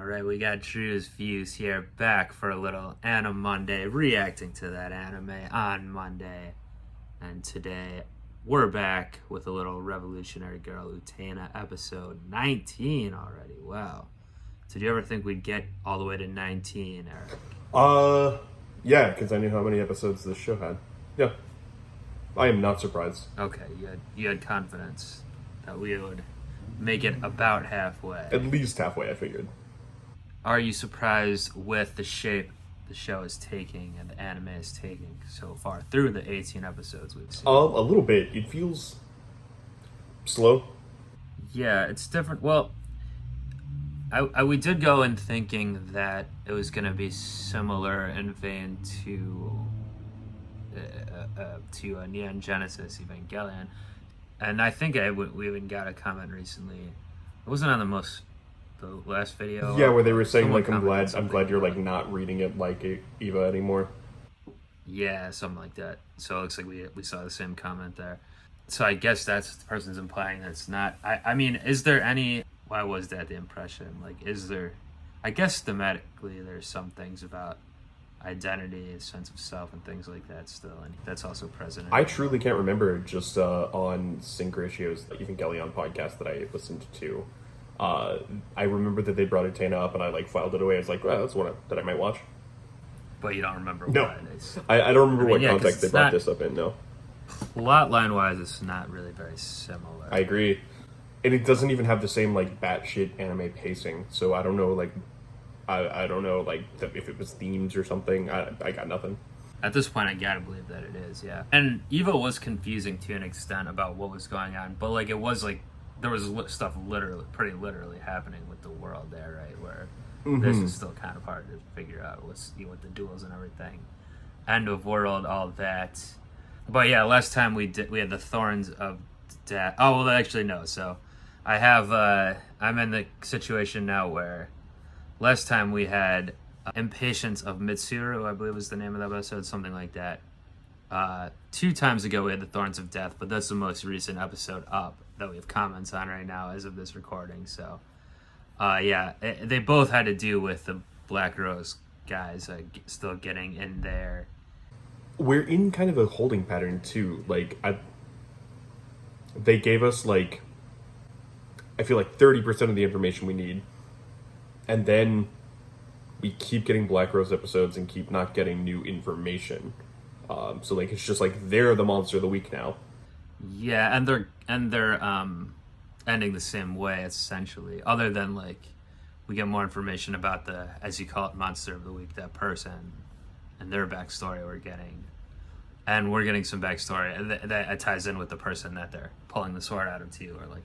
Alright, we got Drewz Viewz here back for a little Anime Monday, reacting to that anime on Monday. And today, we're back with a little Revolutionary Girl Utena episode 19 already. Wow. Did you ever think we'd get all the way to 19, Eric? Yeah, because I knew how many episodes this show had. Yeah. I am not surprised. Okay, you had confidence that we would make it about halfway. At least halfway, I figured. Are you surprised with the shape the show is taking and the anime is taking so far through the 18 episodes we've seen? A little bit. It feels slow. Yeah, it's different. Well, we did go in thinking that it was going to be similar in vein to Neon Genesis Evangelion, and I think we even got a comment recently. It wasn't on the last video. Yeah, where they were saying like, I'm glad you're like not reading it like Eva anymore. Yeah, something like that. So it looks like we saw the same comment there. So I guess that's the person's implying that it's not. I mean, is there any? Why was that the impression? Like, is there? I guess thematically, there's some things about identity, sense of self, and things like that still, and that's also present. I truly can't remember. Just on Sync Ratio's Evangelion podcast that I listened to, I remember that they brought Utena up, and I like filed it away. I was like, well, that's one that I might watch. But you don't remember no. what it is. I don't remember what context they brought this up in. No. Plot line wise, it's not really very similar. I agree. And it doesn't even have the same like batshit anime pacing. So I don't know, like, I don't know, like, if it was themes or something. I got nothing. At this point, I gotta believe that it is, yeah. And Eva was confusing to an extent about what was going on, but like it was like there was stuff pretty literally happening with the world there, right? Where this is still kind of hard to figure out with the duels and everything. End of world, all that. But yeah, last time we had the Thorns of Death. Oh well, actually no. So I have I'm in the situation now where last time we had Impatience of Mitsuru, I believe was the name of that episode, something like that. 2 times ago we had the Thorns of Death, but that's the most recent episode up that we have comments on right now as of this recording. So yeah, they both had to do with the Black Rose guys still getting in there. We're in kind of a holding pattern too. Like they gave us like, I feel like 30% of the information we need, and then we keep getting Black Rose episodes and keep not getting new information. So like it's just like they're the monster of the week now. Yeah, and they're ending the same way essentially. Other than like we get more information about the, as you call it, monster of the week, that person and their backstory we're getting. And we're getting some backstory that ties in with the person that they're pulling the sword out of too, or like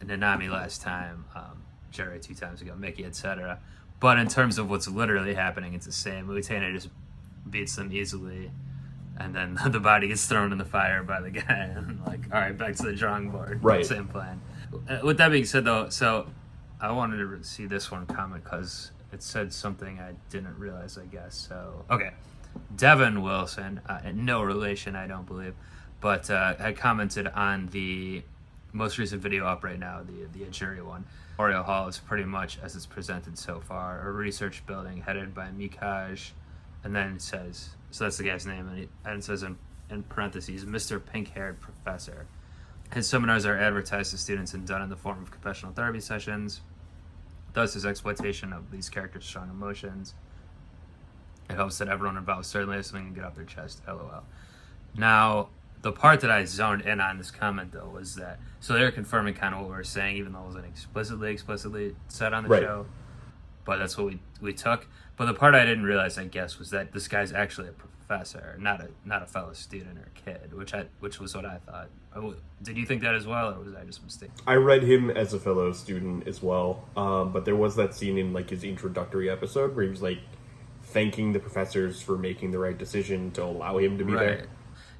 Nanami last time, Jerry 2 times ago, Mickey, etc. But in terms of what's literally happening, it's the same. Utena just beats them easily, and then the body gets thrown in the fire by the guy, and like, all right, back to the drawing board. Right. Same plan. With that being said, though, so I wanted to see this one comment because it said something I didn't realize, I guess. So, okay. Devin Wilson, no relation, I don't believe, but had commented on the most recent video up right now, the Ajuri one. Memorial Hall is pretty much as it's presented so far, a research building headed by Mikaj, and then it says, so that's the guy's name, and it says in parentheses, Mr. Pink-Haired Professor. His seminars are advertised to students and done in the form of confessional therapy sessions. Thus, his exploitation of these characters' strong emotions. It hopes that everyone involved certainly listening and get off their chest, lol. Now, the part that I zoned in on this comment, though, was that, so they're confirming kind of what we were saying, even though it wasn't explicitly said on the show, but that's what we took. But the part I didn't realize, I guess, was that this guy's actually a professor, not a fellow student or kid, which was what I thought. Did you think that as well, or was I just mistaken? I read him as a fellow student as well, but there was that scene in like his introductory episode where he was like thanking the professors for making the right decision to allow him to be there.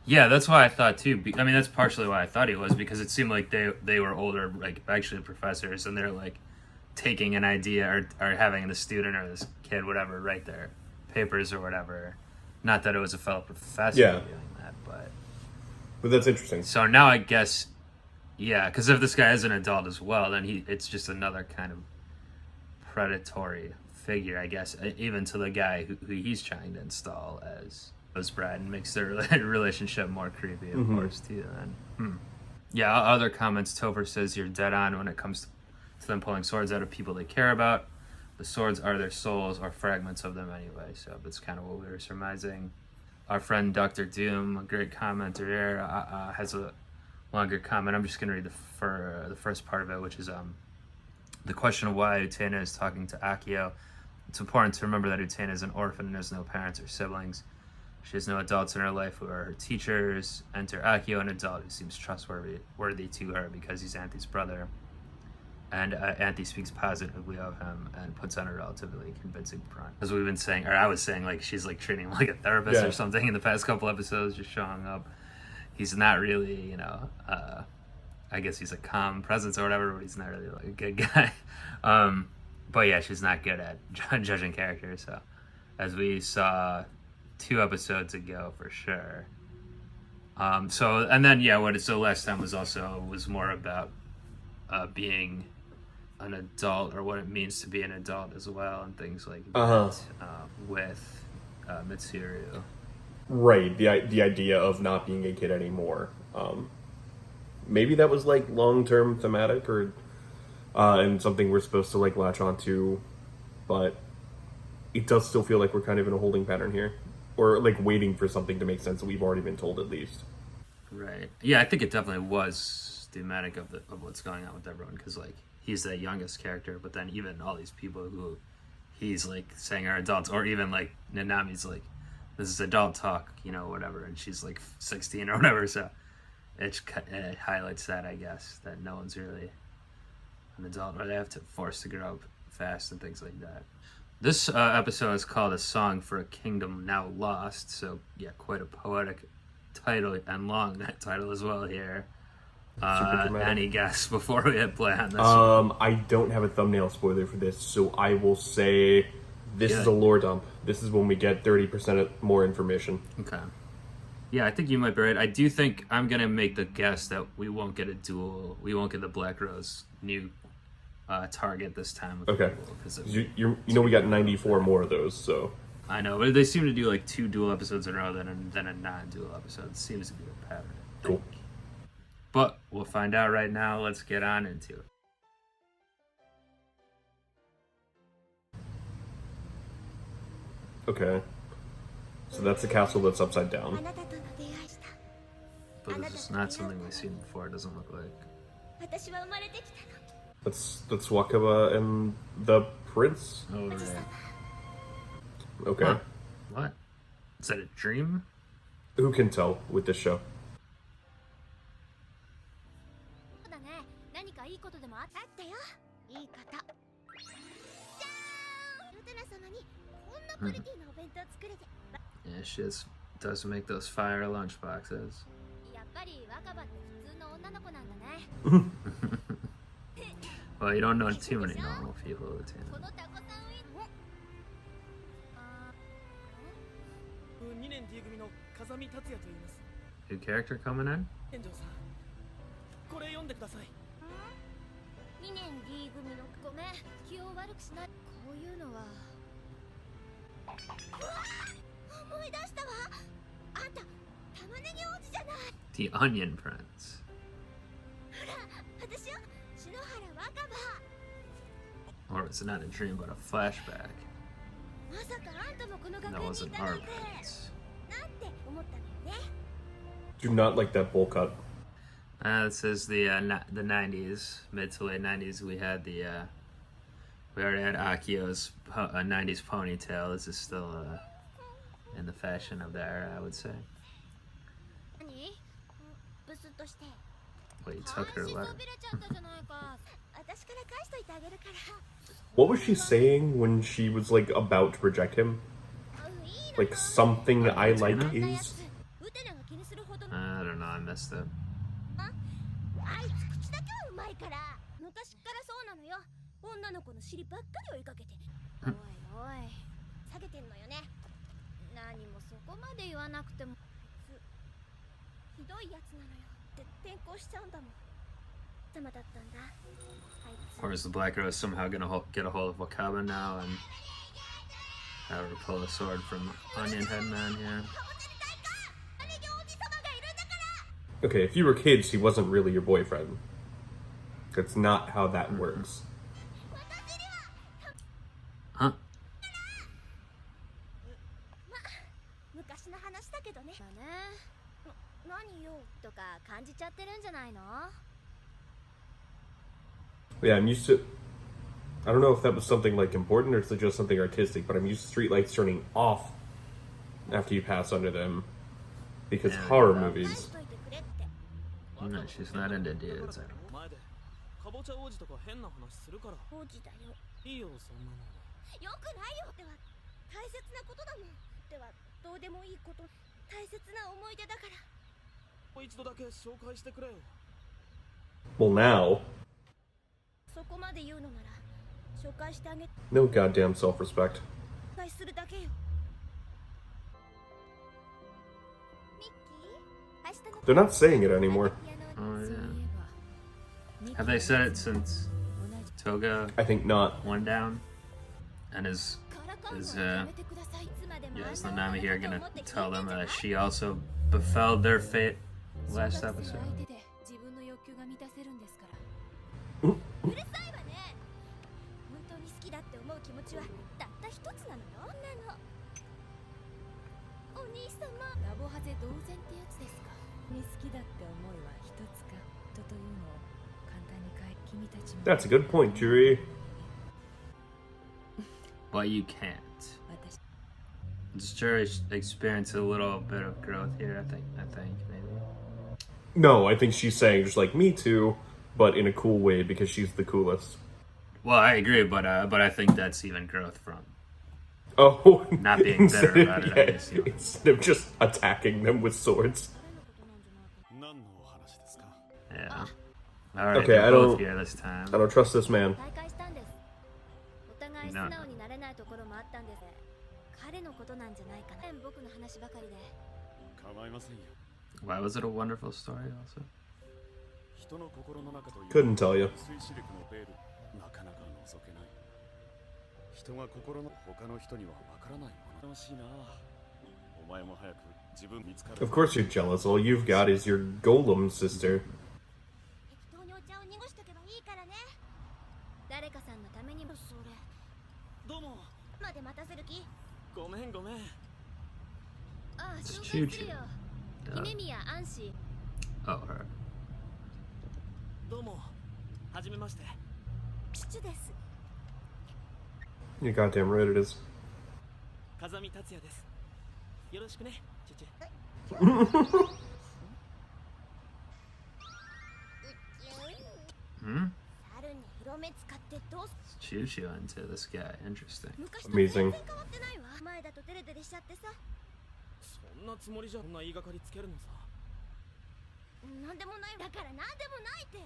Yeah, that's why I thought too. I mean, that's partially why I thought he was, because it seemed like they were older, like actually professors, and they're like taking an idea or having the student or this kid, whatever, write their papers or whatever. Not that it was a fellow professor doing that, but that's interesting. So now I guess, yeah, because if this guy is an adult as well, then it's just another kind of predatory figure, I guess, even to the guy who he's trying to install as bride, and makes their relationship more creepy, of course, too. And yeah, other comments. Topher says you're dead on when it comes to them pulling swords out of people they care about. The swords are their souls or fragments of them anyway, so that's kind of what we were surmising. Our friend Dr. Doom, a great commenter here, has a longer comment. I'm just going to read the first part of it, which is the question of why Utena is talking to Akio. It's important to remember that Utena is an orphan and has no parents or siblings. She has no adults in her life who are her teachers. Enter Akio, an adult who seems trustworthy to her because he's Anthy's brother. And Anthy speaks positively of him and puts on a relatively convincing front. As we've been saying, or I was saying, like, she's like treating him like a therapist or something in the past couple episodes, just showing up. He's not really, I guess he's a calm presence or whatever, but he's not really like a good guy. But yeah, she's not good at judging characters. So, as we saw 2 episodes ago, for sure. And then last time was more about being an adult, or what it means to be an adult as well, and things like that with Mitsuru. Right, the idea of not being a kid anymore. Maybe that was like long-term thematic, or and something we're supposed to like latch onto, but it does still feel like we're kind of in a holding pattern here, or like waiting for something to make sense that we've already been told at least. Right. Yeah, I think it definitely was thematic of what's going on with everyone, because like he's the youngest character, but then even all these people who he's like saying are adults, or even like Nanami's like, this is adult talk, whatever, and she's like 16 or whatever, so it highlights that, I guess, that no one's really an adult, or they have to force to grow up fast and things like that. This episode is called A Song for a Kingdom Now Lost, so yeah, quite a poetic title, and long that title as well here. Any guess before we hit play on this one? I don't have a thumbnail spoiler for this, so I will say this is a lore dump. This is when we get 30% more information. Okay. Yeah, I think you might be right. I do think I'm going to make the guess that we won't get a duel. We won't get the Black Rose new target this time. Okay. We got 94 more of those, so. I know, but they seem to do like 2 duel episodes in a row, then a non-duel episode. It seems to be a pattern. Cool. But we'll find out right now. Let's get on into it. Okay. So that's the castle that's upside down. But this is not something we've seen before, it doesn't look like. That's Wakaba and the prince? Oh, right. Okay. Huh. What? Is that a dream? Who can tell with this show? Yeah, she does make those fire lunch boxes. Well, you don't know too many normal people, Utena. New character coming in? The Onion Prince. Or it's not a dream, but a flashback. That wasn't our prince. Do not like that bowl cut. This is the 90s, mid to late 90s. We already had Akio's 90s ponytail. This is still in the fashion of the era, I would say. Wait, you took her letter. What was she saying when she was like about to reject him? Like something I like is. I don't know. I missed it. Or is the black girl somehow gonna get a hold of Wakaba now and have her pull a sword from Onion Head Man here? Okay, if you were kids, he wasn't really your boyfriend. That's not how that works. Huh? 昔の話だけどね。まあね。何よとか感じちゃってるんじゃないの? Yeah, I'm used to... I don't know if that was something, like, important or if it's just something artistic, but I'm used to streetlights turning off after you pass under them. Because horror movies... No, she's not into dudes. かぼちゃ王子とか変な話するから。王子だよ。いいよ、そんなの。よくないよ。では、大切なことだもん。では、どうでもいいこと、大切な思い出だから。もう一度だけ紹介してくれよ。Well, now... そこまで言うのなら、紹介してあげ。 No goddamn self-respect. 紹介するだけよ。ミッキー、明日の。 They're not saying it anymore. Oh, yeah. Have they said it since Toga I think not. went down? And is Nanami here gonna tell them that she also befell their fate last episode? うるさいわね。本当に好きだって思う気持ちはたった一つなのよ。お兄様。ラボハゼ同然ってやつですか。に好きだって思いは一つかというのを簡単に変え君たちも。 That's a good point, Juri. But you can't. Does Juri experience a little bit of growth here? I think maybe. No, I think she's saying just like, me too, but in a cool way because she's the coolest. Well, I agree, but I think that's even growth from Oh, not being bitter about it. I guess, you know. Instead of just attacking them with swords. Yeah. All right. Okay, they're I both don't- here this time. I don't trust this man. 再会したんです。お互い素直になれないところもあったんです。彼のことなんじゃないかな。僕の話ばかりで。 Why was it a wonderful story? Also. Couldn't tell you. Of course you're jealous. All you've got is your golem sister. 適当にお茶を濁しとけばいいからね。誰かさんのためにもそれ。どうも。まで待たせる気？ごめんごめん。ああ、 It's 紹介す Choo-Choo. るよ。 Uh, 姫宮アンシ oh, her. どうも。はじめまして。チュチュです。 You're goddamn right it is. 風見達也です。よろしくね、チュチュ。 Hmm? 猿に広め使ってどうす。 Choo Choo into this guy. Interesting. 昔と全 Amazing. 然変わってないわ。前だとデレデレしちゃってさ。そんなつもりじゃ、こんな言いがかりつけるのさ。なんでもない。だからなんでもないって。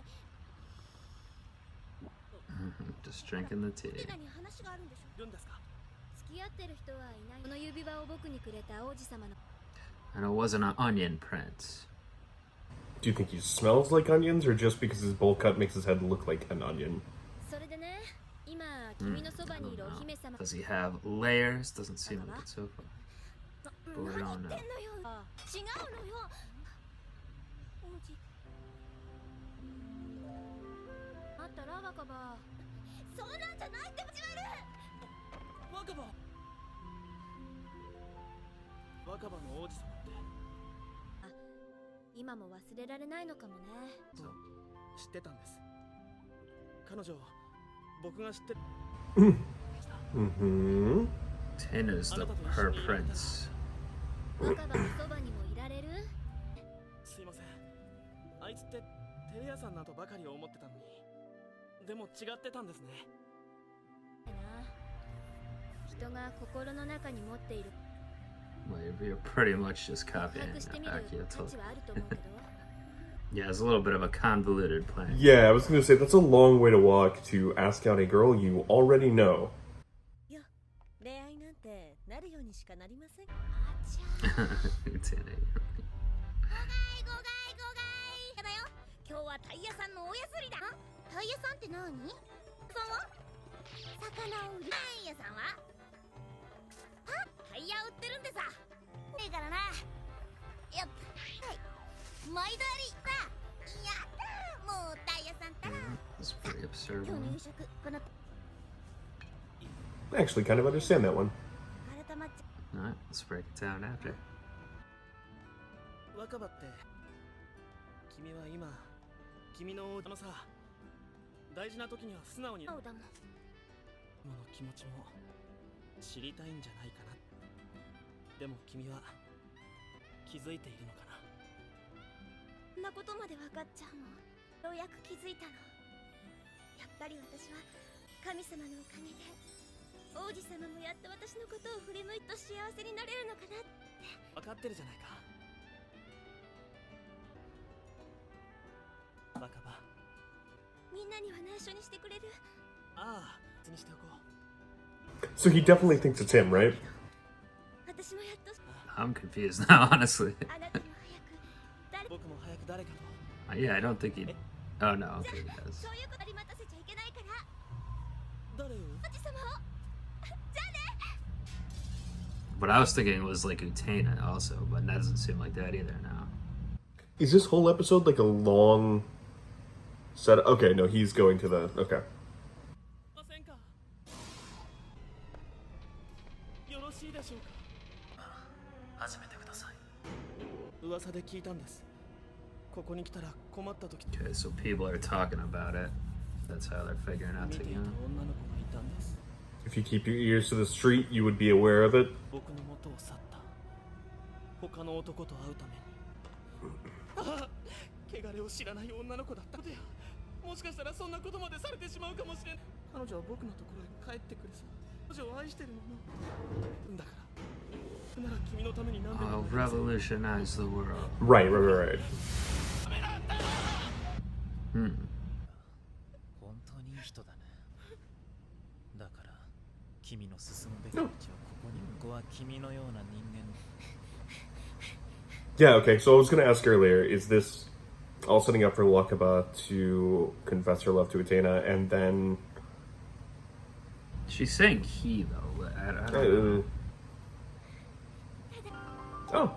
Just drinking the ユ tea. テナに話があるんでしょ。いるんですか。付き合ってる人はいない。この指輪を僕にくれた王子様の。 And it wasn't an onion prince. Do you think he smells like onions or just because his bowl cut makes his head look like an onion? それでね、今君のそばにいるお姫様。 Does he have layers? Doesn't seem like it so far. But we 何 don't 言って know. んのよ。違うのよ。王子。あったら若葉。そうなんじゃないって始まる。若葉。若葉の王子様って。今も忘れられないのかもね。そう、知ってたんです。彼女、僕が知って。 Mm-hmm. Tin is her prince. 若葉のそばにもいられる？すいません。あいつってテレ屋さんだとばかり思ってたのに。でも違ってたんですね。人が心の中に持っている。 Well, you're pretty much just 把 copying 握してみる Akio 価 Toga. 値はあると思うけど。 Yeah, it's a little bit of a convoluted plan. Yeah, I was gonna say, that's a long way to walk to ask out a girl you already know. いや、恋愛なんてなるようにしかなりません。あちゃ。 Utena. やだよ。今今日はタイヤさんのおやすりだ。タイヤさんって何？さんは魚を売るタイヤさんはタイヤ売ってるんでさ。ねえからな。よっ、はい、毎度ありさ。やったー、もうタイヤさんったら。 It's pretty absurd. 今日の夕食この I actually kind of understand that one. 改まっちゃ Alright, let's break it down after. 若葉って君は今君のさ大事な時には素直にうだもん。今の気持ちも知りたいんじゃないかな。でも君は気づいているのかな。そんなことまで分かっちゃうの。ようやく気づいたの。やっぱり私は神様のおかげで王子様もやっと私のことを振り向いて幸せになれるのかなって。分かってるじゃないか若葉。みんなには内緒にしてくれる？ああ、別にしておこう。 So he definitely thinks it's him, right? 私もやっと I'm confused now, honestly. あなたも早く誰僕も早く誰かと。 Yeah, I don't think he. Oh no, okay, he does. そういうことあり待たせちゃいけないから。誰を？王子様をじゃあね。 What I was thinking was like Utena also, but that doesn't seem like that either now. Is this whole episode like a long set? Okay, no, he's going to the. Okay. ませんか。よろしいでしょうか。始めてください。噂で聞いたんです。ここに来たら困った時 Okay, so people are talking about it. That's how they're figuring out 見 to ていた you. 女の子がいたんです。 If you keep your ears to the street, you would be aware of it. 僕の元を去った他の男と会うために。ああ、汚れを知らない女の子だったので、もしかしたらそんなことまでされてしまうかもしれない。彼女は僕のところへ帰ってくれさ。彼女を愛してるものだから。なら君のために何で I'll も revolutionize the world. Right, right, right, right. Hmm. 本当にいい人だね。だから君の進むべき道はここに。ここは君のような人間。 Yeah, okay, so I was going to ask earlier, is this all setting up for Wakaba to confess her love to Utena and then. She's saying he though. I don't know. Oh.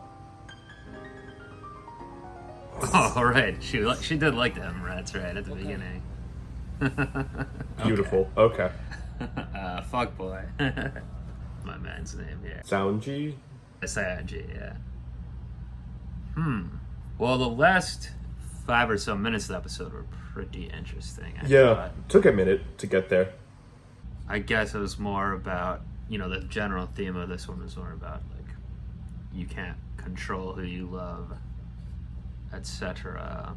Oh, right. She did like the Emirates, right, at the beginning. Beautiful. Okay. Fuck boy. My man's name here. Soundji? Sayagi, yeah. Well, the last 5 or so minutes of the episode were pretty interesting. I Yeah, thought. took a minute to get there. I guess it was more about, the general theme of this one was more about, like, you can't control who you love, etc.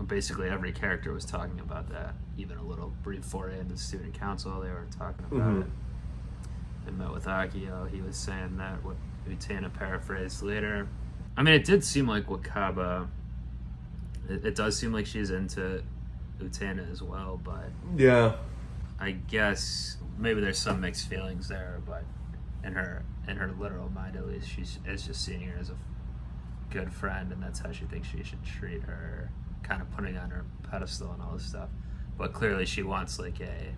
Basically, every character was talking about that. Even a little brief foray into student council, they were talking about it. I met with Akio, he was saying that, what Utena paraphrased later. I mean, it did seem like Wakaba, it does seem like she's into Utena as well, but Yeah. I guess maybe there's some mixed feelings there, but in her literal mind at least, she's just seeing her as a good friend, and that's how she thinks she should treat her, kind of putting on her pedestal and all this stuff. But clearly she wants like a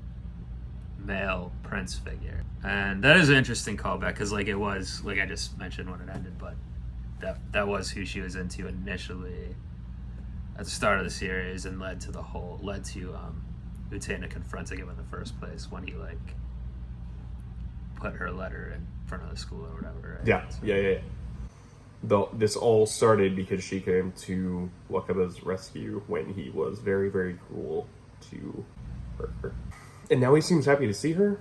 male prince figure, and that is an interesting callback because like it was like I just mentioned when it ended, but that was who she was into initially at the start of the series, and led to Utena confronting him in the first place when he like put her letter in front of the school or whatever. Right? Yeah, yeah. This all started because she came to Wakaba's rescue when he was very, very cruel to her. And now he seems happy to see her?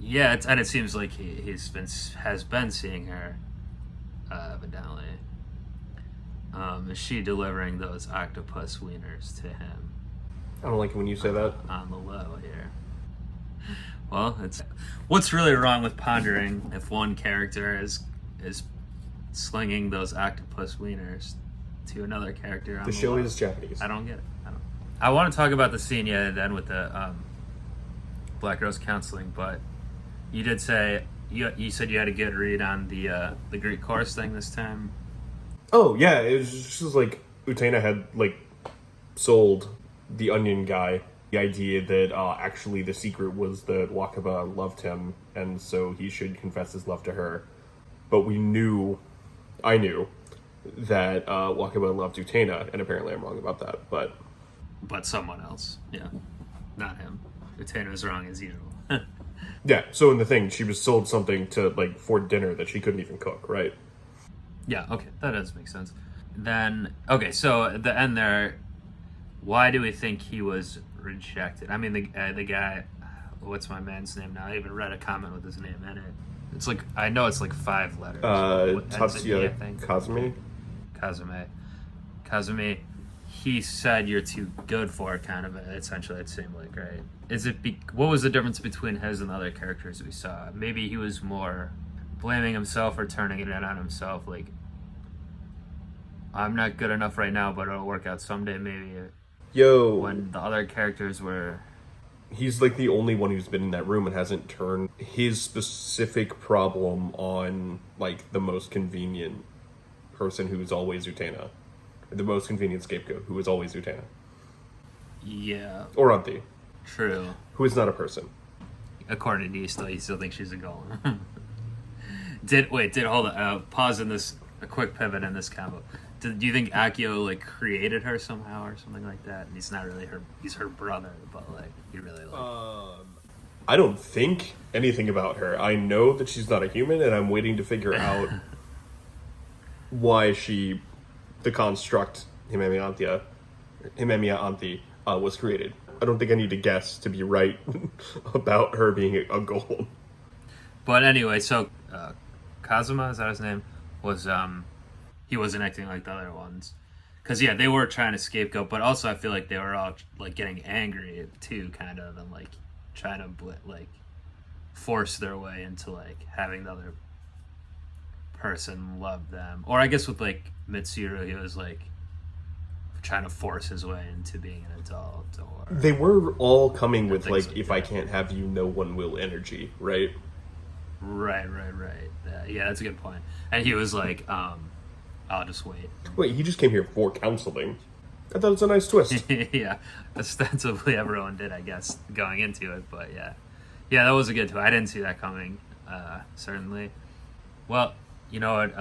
Yeah, and it seems like has been seeing her, evidently. Is she delivering those octopus wieners to him? I don't like it when you say that. On the low here. Well, what's really wrong with pondering if one character is slinging those octopus wieners to another character on The the show low? is Japanese. I don't get it. I want to talk about the scene then with the Black Rose counseling, but you did say you said you had a good read on the Greek chorus thing this time. Oh, yeah, it was just like Utena had like sold the Onion guy the idea that actually the secret was that Wakaba loved him, and so he should confess his love to her. But I knew, that Wakaba loved Utena, and apparently I'm wrong about that, but someone else. Yeah. Not him. Utena was wrong as usual. yeah, so in the thing, she was sold something to, like, for dinner that she couldn't even cook, right? Yeah, okay. That does make sense. Then, okay, so at the end there, why do we think he was rejected? I mean, the guy, what's my man's name now? I even read a comment with his name in it. It's like, I know it's like 5 letters. Tatsuya Kazumi, he said you're too good for it, kind of, essentially, it seemed like, right? What was the difference between his and the other characters we saw? Maybe he was more blaming himself or turning it in on himself, like, I'm not good enough right now, but it'll work out someday, maybe. When the other characters were... He's like the only one who's been in that room and hasn't turned his specific problem on, like, the most convenient person who's always Utena. The most convenient scapegoat who is always Utena. Yeah. Or Auntie. True. Who is not a person. According to you still think she's a golem. Hold on. Pause in this, a quick pivot in this combo. Do you think Akio, like, created her somehow or something like that? And he's not really he's her brother, but, like, he really, like... I don't think anything about her. I know that she's not a human, and I'm waiting to figure out why the construct, Himemiya Auntie, was created. I don't think I need to guess to be right about her being a golem. But anyway, so, Kazuma, is that his name? Was, he wasn't acting like the other ones. Because, yeah, they were trying to scapegoat, but also I feel like they were all, like, getting angry, too, kind of, and, like, trying to, like, force their way into, like, having the other person love them. Or I guess with, like, Mitsuru, he was, like, trying to force his way into being an adult. Or they were all coming with, like, if that. I can't have you, no one will energy, right? Right. Yeah, that's a good point. And he was like, I'll just wait. Wait, he just came here for counseling. I thought it was a nice twist. Yeah, ostensibly everyone did, I guess, going into it, but yeah. Yeah, that was a good twist. I didn't see that coming, certainly. Well, you know what,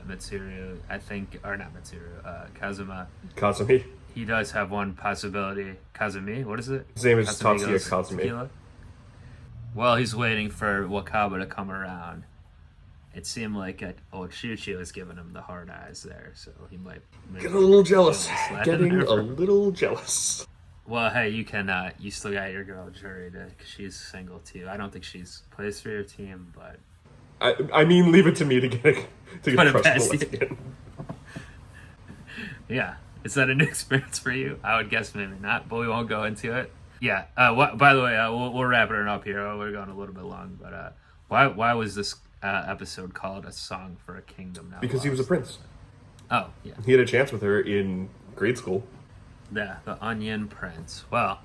Mitsuru, I think, or not Mitsuru, Kazumi. He does have one possibility. Kazumi, what is it? His name is Tatsuya Kazumi. Tequila? Well, he's waiting for Wakaba to come around. It seemed like old Chuchi was giving him the hard eyes there, so he might... Getting a little jealous. Getting a little jealous. Well, hey, you still got your girl Juri, because she's single too. I don't think she's plays for your team, but... I mean, leave it to me to get past trustful again. Yeah. Is that a new experience for you? I would guess maybe not, but we won't go into it. Yeah. By the way, we'll wrap it up here. We're going a little bit long, but why was this episode called A Song for a Kingdom Now? Because he was a prince. Oh, yeah. He had a chance with her in grade school. Yeah, the Onion Prince. Well,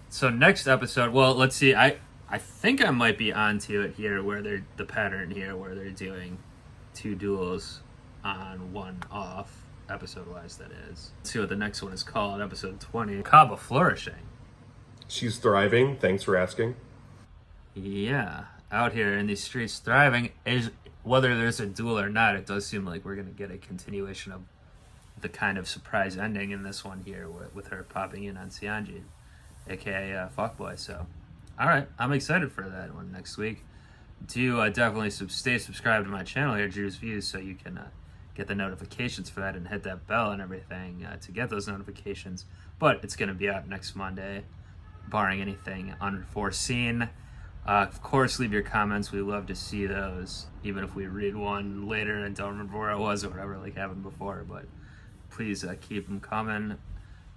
so next episode, well, let's see. I think I might be onto it here, where they're the pattern here, where they're doing 2 duels on 1 off, episode-wise, that is. Let's see what the next one is called, episode 20. Kaba flourishing. She's thriving, thanks for asking. Yeah, out here in these streets thriving. Whether there's a duel or not, it does seem like we're going to get a continuation of the kind of surprise ending in this one here, with her popping in on Xianji, aka Fuckboy. So, alright, I'm excited for that one next week. Do definitely stay subscribed to my channel here, Drewz Viewz, so you can get the notifications for that and hit that bell and everything to get those notifications. But it's going to be out next Monday, barring anything unforeseen. Of course, leave your comments. We love to see those, even if we read one later and don't remember where it was or whatever, like happened before. But please keep them coming.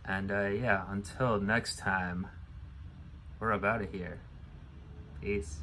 And yeah, until next time, we're out of here. Peace.